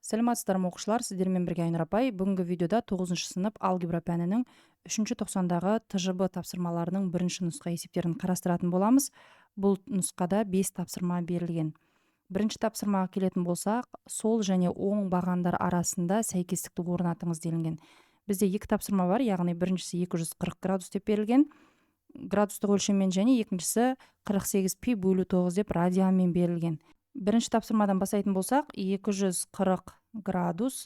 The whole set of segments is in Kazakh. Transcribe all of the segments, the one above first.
Сәлеметсіздер ме оқушылар, сіздермен бірге Айнұр апай. Бүгінгі видеода 9 сынып алгебра пәнінің 3-ші тоқсандағы ТЖБ тапсырмаларының бірінші нұсқа есептерін қарастыратын боламыз. Бұл нұсқада 5 тапсырма берілген. Бірінші тапсырмаға келетін болсақ, сол және оң бағандар арасында сәйкестікті орнатыңыз делінген. Бізде екі тапсырма бар, яғни біріншісі 240 градус деп берілген, градустық өлшеммен, және екіншісі 48 пи бөлу 9 деп радианмен берілген. Бірінші тапсырмадан бастайтын болсақ, 240 градус,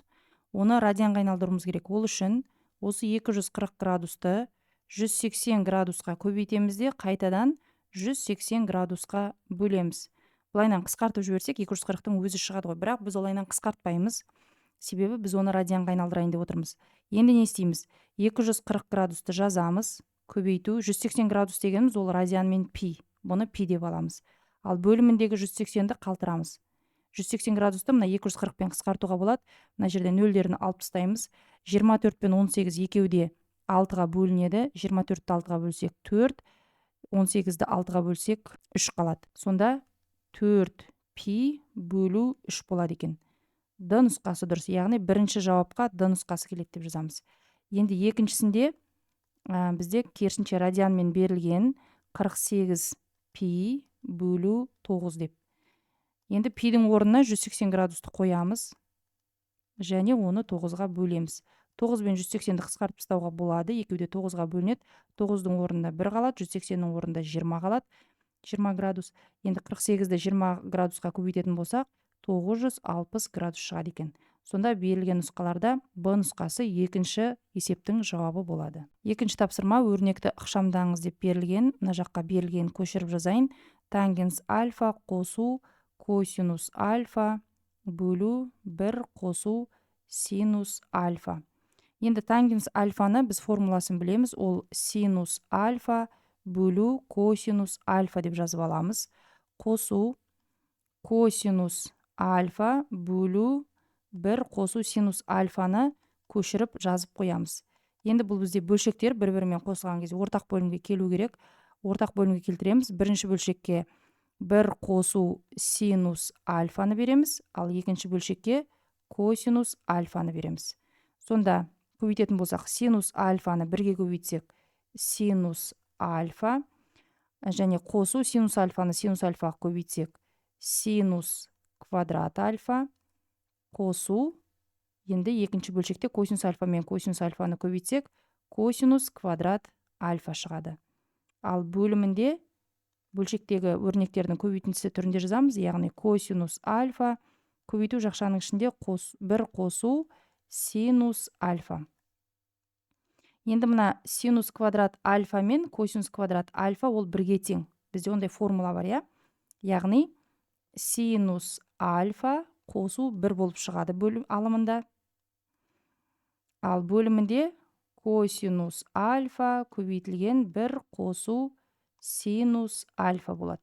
оны радианға айналдыруымыз керек. Ол үшін осы 240 градусты 180 градусқа көбейтеміз де қайтадан 180 градусқа бөлеміз. Бұлайнан қысқартып жіберсек 240-тың өзі шығады ғой, бірақ біз олайнан қысқартпаймыз, себебі біз оны радианға айналдырайын деп отырмыз. Енді не істейміз? 240 градусты жазамыз, көбейту, 180 градус дегеніміз ол радиан мен пи, бұны пи деп аламыз. Ал бөліміндегі 180-ді қалтырамыз. 180 градусты мына 240 пен қысқартуға болады. Мына жерде нөлдерін алып тастаймыз. 24 пен 18 екеуде 6-ға бөлінеді. 24-ті 6-ға бөлсек 4, 18-ді 6-ға бөлсек 3 қалады. Сонда 4 пи бөлу 3 болады екен. Д нұсқасы дұрыс, яғни бірінші жауапқа Д нұсқасы келеді деп жазамыз. Енді екіншісінде бізде керісінше радианмен берілген 48 пи бөлу 9 деп. Енді пидің орнына 180 градусты қоямыз және оны 9-ға бөлеміз. 9 бен 180-ді қысқартып тастауға болады, екеуде 9-ға бөлінеді. 9-дың орнында 1 қалады, 180-нің орнында 20 қалады, 20 градус. Енді 48-ді 20 градусқа көбейтетін болсақ, 960 градус шығады екен. Сонда берілген нұсқаларда Б нұсқасы екінші есептің жауабы болады. Екінші тапсырма өрнекті ықшамдаңыз деп берілген. Мына жаққа берілген көшіріп жазайын. Тангенс альфа қосу косинус альфа бөлу 1 қосу синус альфа. Енді тангенс альфаны біз формуласын білеміз. Ол синус альфа бөлу косинус альфа деп жазып аламыз. Қосу косинус альфа бөлу 1 қосу синус альфаны көшіріп жазып қоямыз. Енді бұл бізде бөлшектер бір-бірімен қосылған кезде ортақ бөлімге келу керек. Ортақ бөлімге келтіреміз. Бірінші бөлшекке 1 қосу синус альфаны береміз, ал екінші бөлшекке косинус альфаны береміз. Сонда көбейтетін болсақ, синус альфаны 1-ге көбейтсек, синус альфа, және қосу синус альфаны синус альфаға көбейтсек, синус квадрат альфа, қосу, енді екінші бөлшекте косинус альфа мен косинус альфаны көбейтсек, косинус квадрат альфа шығады. Ал бөлімінде бөлшектегі өрнектердің көбейтіндісі түрінде жазамыз, яғни косинус альфа көбейту жақшаның ішінде 1 қосу синус альфа. Енді мына синус квадрат альфа мен косинус квадрат альфа ол бірге тең. Бізде ондай формула бар, яғни синус альфа қосу 1 болып шығады бөлім алымында. Ал бөлімінде косинус альфа көбейтілген 1 қосу синус альфа болады.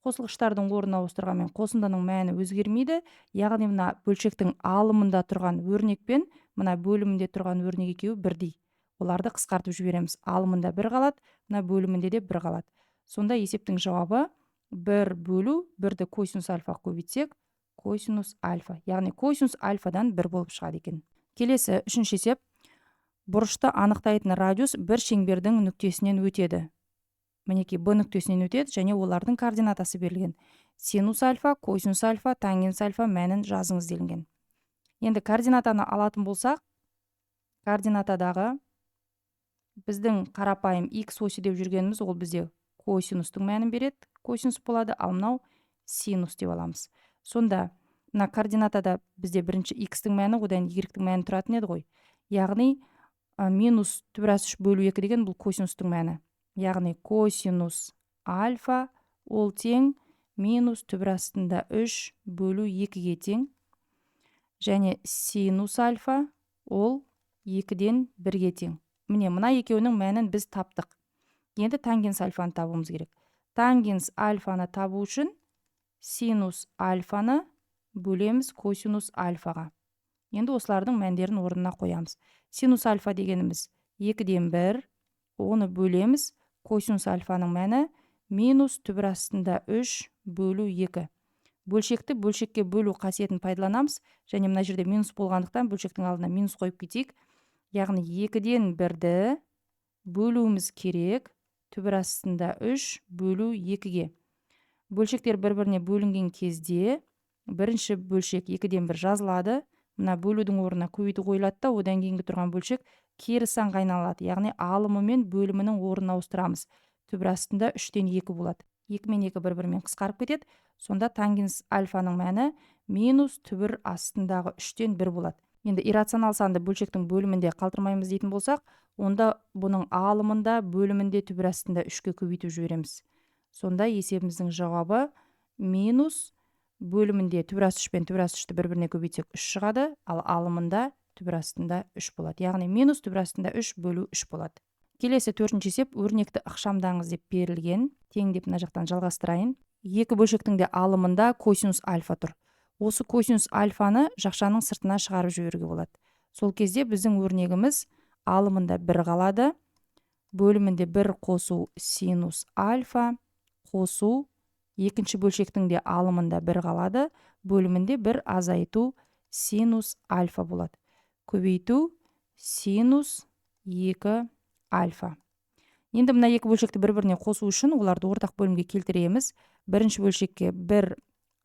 Қосылғыштардың орнына ауыстырғанмен қосындының мәні өзгермейді, яғни мына бөлшектің алымында тұрған өрнек пен мына бөлімінде тұрған өрнек екеуі бірдей. Оларды қысқартып жібереміз. Алымында 1 қалады, мына бөлімінде де 1 қалады. Сонда есептің жауабы 1 бөлу 1-ді косинус альфа көбейтсек, косинус альфа. Яғни косинус альфадан 1 болып шығады екен. Келесі үшінші есеп. Бұрышты анықтайтын радиус бір шеңбердің нүктесінен өтеді. Мінекей Б нүктесінен өтеді және олардың координатасы берілген. Синус альфа, косинус альфа, тангенс альфа мәнін жазыңыз делінген. Енді координатаны алатын болсақ, координатадағы біздің қарапайым x оси деп жүргеніміз ол бізде косинустың мәнін береді. Косинус болады, ал мынау синус деп аламыз. Сонда мына координатада бізде бірінші x-тің мәні, одан y-тің мәні тұратын еді ғой. Яғни минус түбірас 3 бөлу 2 деген бұл косинустың мәні. Яғни косинус альфа ол тең минус түбірастында 3 бөлу 2-ге тең. Және синус альфа ол 2-ден 1-ге тең. Міне, мына екеуінің мәнін біз таптық. Енді тангенс альфаны табуымыз керек. Тангенс альфаны табу үшін синус альфаны бөлеміз косинус альфаға. Енді осылардың мәндерін орнына қоямыз. Синус альфа дегеніміз 2-ден 1, оны бөлеміз. Косинус альфаның мәні минус түбір астында 3 бөлу 2. бөлшекті бөлшекке бөлу қасиетін пайдаланамыз, және мына жерде минус болғандықтан бөлшектің алдына минус қойып кетейік. Яғни 2-ден 1-ді бөлуіміз керек, түбір астында 3 бөлу 2-ге. Бөлшектер бір-біріне бөлінген кезде бірінші бөлшек 2-ден 1 жазылады. Мына бөлудің орнына көбейту қойылады да, одан кейінгі тұрған бөлшек кері санға айналады. Яғни алымы мен бөлімінің орнын ауыстырамыз. Түбір астында 3-тен 2 болады. 2 мен 2 бір-бірімен қысқарып кетеді. Сонда тангенс альфаның мәні минус түбір астындағы 3-тен 1 болады. Енді иррационал санды бөлшектің бөлімінде қалдырмаймыз дейтін болсақ, онда бұның алымында бөлімінде түбір астында 3-ке көбейтіп жібереміз. Сонда есебіміздің жауабы минус бөлімінде түбір асты 3 пен түбір асты 3-ті бір-біріне көбейтсек 3 шығады, ал алымында түбір астында 3 болады. Яғни минус түбір астында 3 бөлу 3 болады. Келесі 4-ші есеп, өрнекті ықшамдаңыз деп берілген. Тең деп мына жақтан жалғастырайын. Екі бөлшектің де алымында косинус альфа тұр. Осы косинус альфаны жақшаның сыртына шығарып жіберуге болады. Сол кезде біздің өрнегіміз алымында 1 қалады, бөлімінде 1 қосу синус альфа, қосу екінші бөлшектің де алымында 1 қалады, бөлімінде 1 азайту синус альфа болады. Көбейту синус 2 альфа. Енді мына екі бөлшекті бір-біріне қосу үшін оларды ортақ бөлімге келтіреміз. Бірінші бөлшекке 1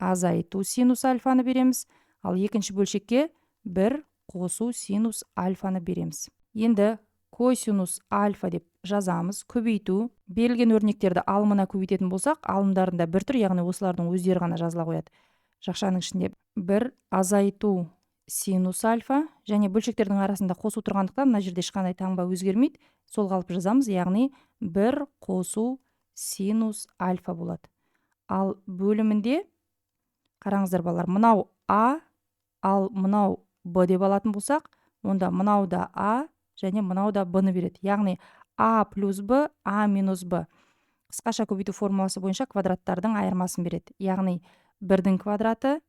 азайту синус альфаны береміз, ал екінші бөлшекке 1 қосу синус альфаны береміз. Енді косинус альфа деп жазамыз. Көбейту. Берілген өрнектерді алымына көбейтетін болсақ, алымдарында бір түр, яғни осылардың өздері ғана жазыла қояды. Жақшаның ішінде 1 азайту синус альфа, және бөлшектердің арасында қосу тұрғандықтан мына жерде ешқандай таңба өзгермейді. Сол қалып жазамыз, яғни 1 қосу синус альфа болады. Ал бөлімінде, қараңыздар балар, мынау А, ал мынау Б деп алатын болсақ, онда мынау да А, және мынау да Б-ны береді. Яғни А плюс Б, А минус Б. Қысқаша көбейту формуласы бойынша квадраттардың айырмасын береді. Яғни 1-дің квадраты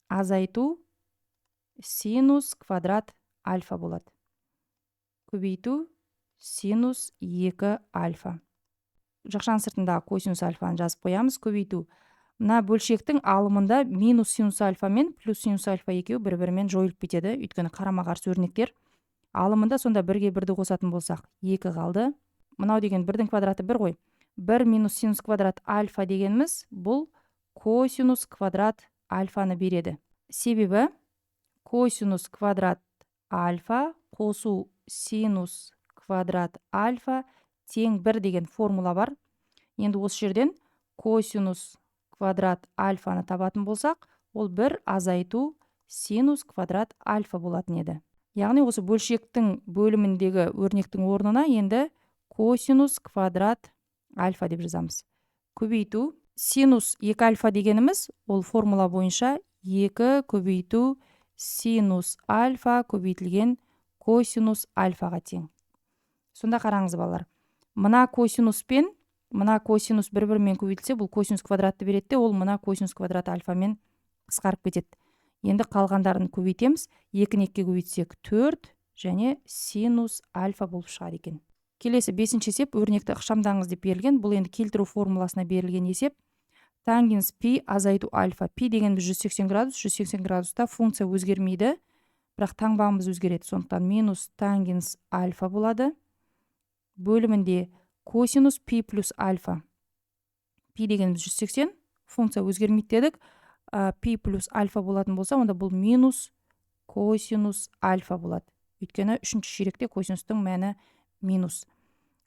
азайту синус квадрат альфа болады. Көбейту синус 2 альфа. Жақшаның сыртындағы косинус альфаны жазып қоямыз. Көбейту. Мына бөлшектің алымында минус синус альфа мен плюс синус альфа екеуі бір-бірімен жойылып кетеді. Өйткені қарама-қарсы өрнектер. Алымында сонда 1-ге 1-ді қосатын болсақ 2 қалды. Мынау деген 1-дің квадраты 1 ғой. 1 минус синус квадрат альфа дегеніміз бұл косинус квадрат альфаны береді. Себебі косинус квадрат альфа қосу синус квадрат альфа тең 1 деген формула бар. Енді осы жерден косинус квадрат альфаны табатын болсақ, ол 1 азайту синус квадрат альфа болатын еді. Яғни осы бөлшектің бөліміндегі өрнектің орнына енді косинус квадрат альфа деп жазамыз. Көбейту. Синус 2 альфа дегеніміз ол формула бойынша 2 көбейту синус альфа көбейтілген косинус альфаға тең. Сонда қараңыз балар. Мына косинус пен мына косинус бір-бірімен көбейтілсе, бұл косинус квадратты береді, ол мына косинус квадрат альфамен қысқарып кетеді. Енді қалғандарын көбейтеміз. 2-ні 2-ге көбейтсек 4 және синус альфа болып шығады екен. Келесі 5-ші есеп, өрнекті ықшамдаңыз деп берілген. Бұл енді келтіру формуласына берілген есеп. Тангенс пи азайту альфа. Пи дегеніміз 180 градус. 180 градуста функция өзгермейді, бірақ таңбамыз өзгереді. Сондықтан минус тангенс альфа болады. Бөлімінде косинус пи плюс альфа. Пи дегеніміз 180, функция өзгермейді дедік. Пи плюс альфа болатын болса, онда бұл минус косинус альфа болады. Өйткені 3-ші ширекте косинустың мәні минус.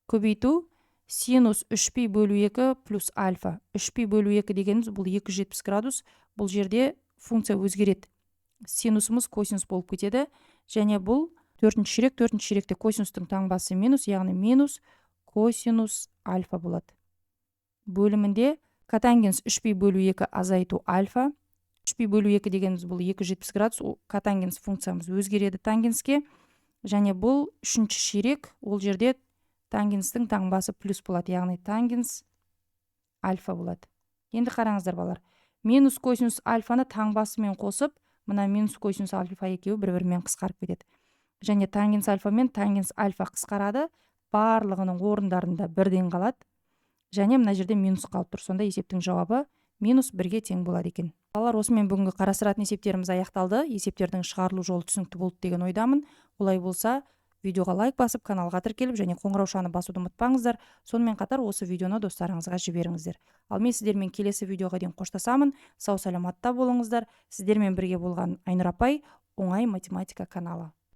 Көбейту синус 3π бөлу 2 плюс альфа. 3π бөлу 2 дегеніміз бұл 270 градус. Бұл жерде функция өзгереді. Синусымыз косинус болып кетеді. Және бұл 4-ші ширек. 4-ші ширекте косинустың таңбасы минус, яғни минус косинус альфа болады. Бөлімінде котангенс 3π бөлу 2 азайту альфа. 3π бөлу 2 дегеніміз бұл 270 градус. Котангенс функциямыз өзгереді тангенске. Және бұл 3-ші ширек, ол жерде тангенстің таңбасы плюс болады. Яғни тангенс альфа болады. Енді қараңыздар балар. Минус косинус альфаны таңбасымен қосып, мына минус косинус альфа екеуі бір-бірімен қысқарып кетеді. Және тангенс альфа мен тангенс альфа қысқарады. Барлығының орындарында 1-ден қалады. Және мына жерде минус қалып тұр. Сонда есептің жауабы минус 1-ге тең болады екен. Балалар, осымен бүгінгі қарастыратын есептеріміз аяқталды. Есептердің шығарылу жолы түсінікті болды деген ойдамын. Олай болса, видеоға лайк басып, каналға тіркеліп және қоңыраушаны басуды ұмытпаңыздар. Сонымен қатар осы видеоны достарыңызға жіберіңіздер. Ал мен сіздермен келесі видеоға дейін қоштасамын. Сау саламатта болыңыздар. Сіздермен бірге болған Айнұр апай, оңай математика каналы.